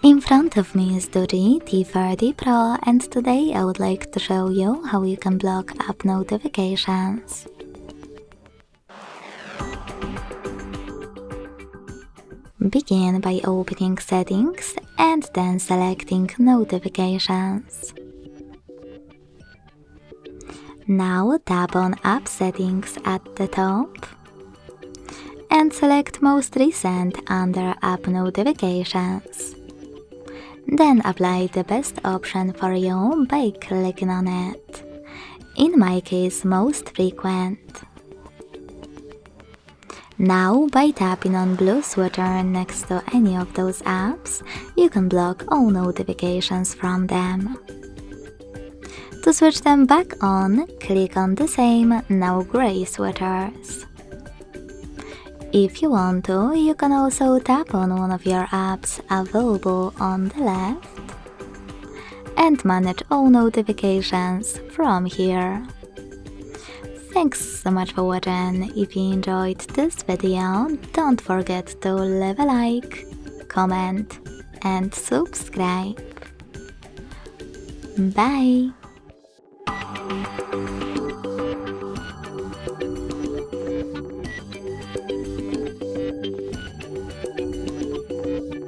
In front of me is DOOGEE T30 Pro, and today I would like to show you how you can block app notifications. Begin by opening Settings and then selecting Notifications. Now tap on App Settings at the top and select Most Recent under App Notifications. Then apply the best option for you by clicking on it. In my case, Most Frequent. Now, by tapping on blue switcher next to any of those apps, you can block all notifications from them. To switch them back on, click on the same, now gray switchers. If you want to, you can also tap on one of your apps available on the left and manage all notifications from here. Thanks so much for watching. If you enjoyed this video, don't forget to leave a like, comment and subscribe. Bye!